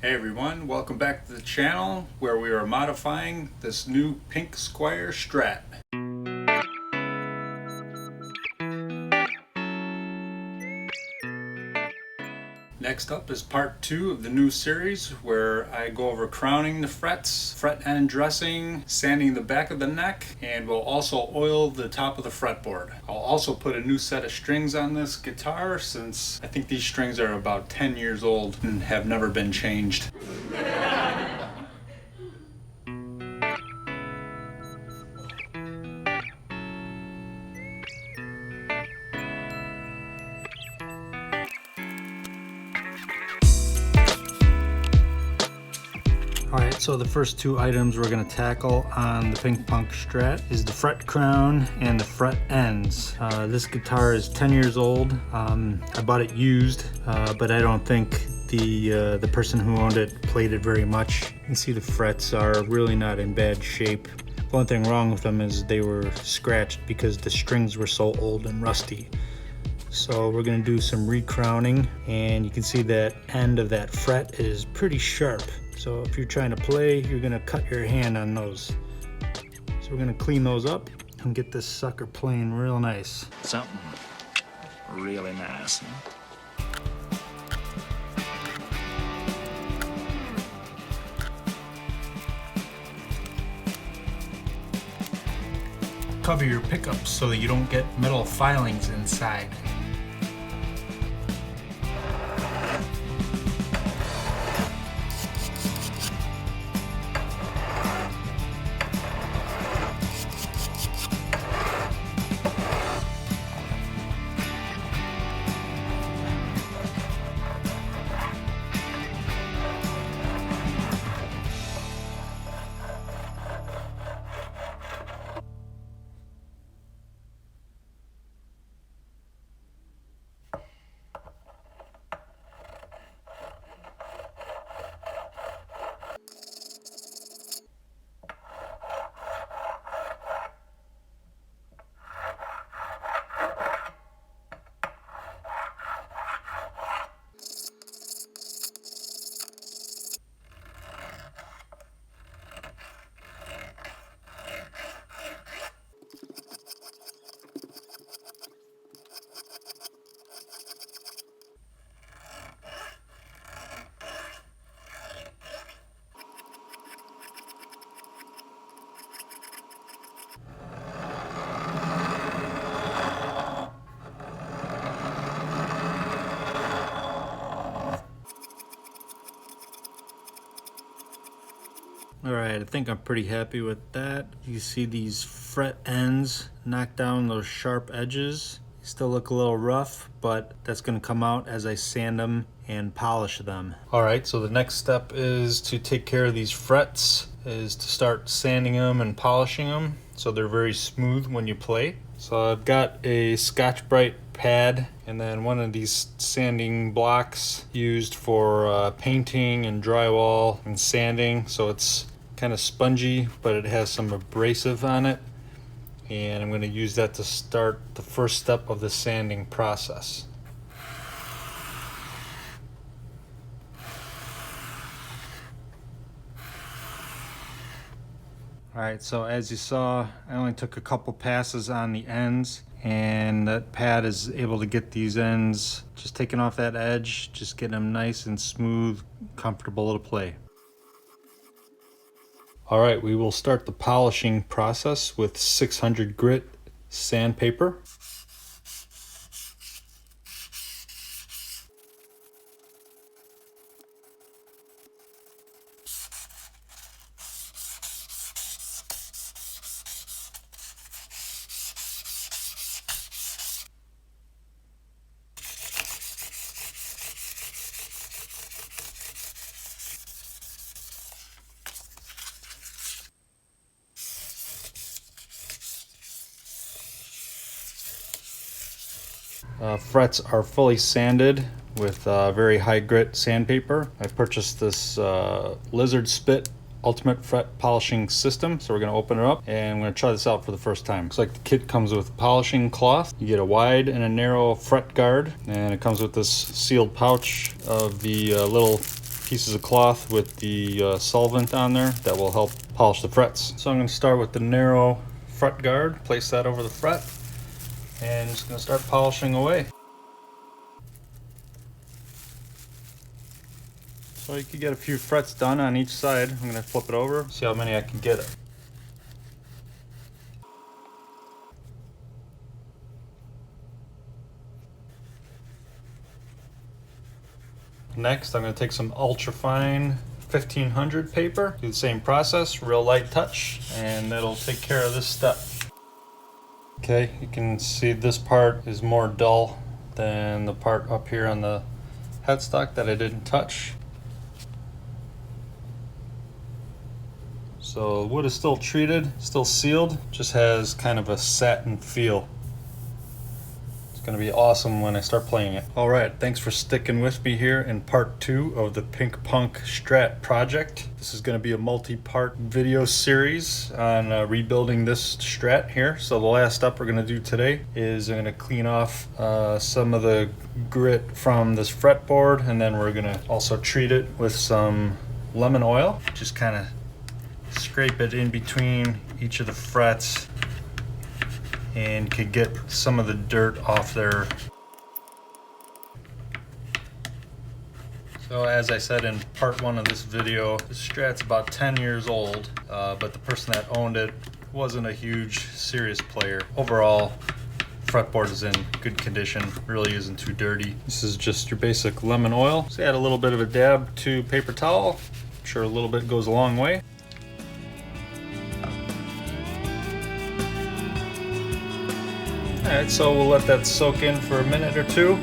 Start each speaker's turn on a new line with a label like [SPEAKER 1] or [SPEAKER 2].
[SPEAKER 1] Hey everyone, welcome back to the channel where we are modifying this new pink Squier Strat. Next up is part 2 of the new series where I go over crowning the frets, fret end dressing, sanding the back of the neck, and we'll also oil the top of the fretboard. I'll also put a new set of strings on this guitar since I think these strings are about 10 years old and have never been changed. Alright, so the first two items we're going to tackle on the Pink Punk Strat is the fret crown and the fret ends. This guitar is 10 years old. I bought it used, but I don't think the person who owned it played it very much. You can see the frets are really not in bad shape. The only thing wrong with them is they were scratched because the strings were so old and rusty. So we're going to do some recrowning, and you can see that end of that fret is pretty sharp. So if you're trying to play, you're gonna cut your hand on those. So we're gonna clean those up and get this sucker playing real nice.
[SPEAKER 2] Something really nice, huh?
[SPEAKER 1] Cover your pickups so that you don't get metal filings inside. Alright, I think I'm pretty happy with that. You see these fret ends knock down those sharp edges. Still look a little rough, but that's going to come out as I sand them and polish them. Alright, so the next step is to take care of these frets, is to start sanding them and polishing them so they're very smooth when you play. So I've got a Scotch-Brite pad and then one of these sanding blocks used for painting and drywall and sanding, so it's kind of spongy, but it has some abrasive on it, and I'm going to use that to start the first step of the sanding process. Alright, so as you saw, I only took a couple passes on the ends, and that pad is able to get these ends just taking off that edge, just getting them nice and smooth, comfortable to play. Alright, we will start the polishing process with 600 grit sandpaper. Frets are fully sanded with very high grit sandpaper. I purchased this Lizard Spit Ultimate Fret Polishing System, so we're going to open it up and I'm going to try this out for the first time. Looks like the kit comes with polishing cloth. You get a wide and a narrow fret guard, and it comes with this sealed pouch of the little pieces of cloth with the solvent on there that will help polish the frets. So I'm going to start with the narrow fret guard, place that over the fret, and just going to start polishing away. So you could get a few frets done on each side. I'm going to flip it over, see how many I can get. Next, I'm going to take some ultra fine 1500 paper, do the same process, real light touch, and that'll take care of this step. Okay, you can see this part is more dull than the part up here on the headstock that I didn't touch. So wood is still treated, still sealed, just has kind of a satin feel. Gonna be awesome when I start playing it. All right, thanks for sticking with me here in part 2 of the Pink Punk Strat project. This is gonna be a multi-part video series on rebuilding this Strat here. So the last step we're gonna do today is I'm gonna clean off some of the grit from this fretboard, and then we're gonna also treat it with some lemon oil. Just kind of scrape it in between each of the frets and could get some of the dirt off there. So as I said in part 1 of this video, the Strat's about 10 years old, but the person that owned it wasn't a huge serious player. Overall, fretboard is in good condition, really isn't too dirty. This is just your basic lemon oil. So add a little bit of a dab to paper towel. I'm sure a little bit goes a long way. Alright, so we'll let that soak in for a minute or two.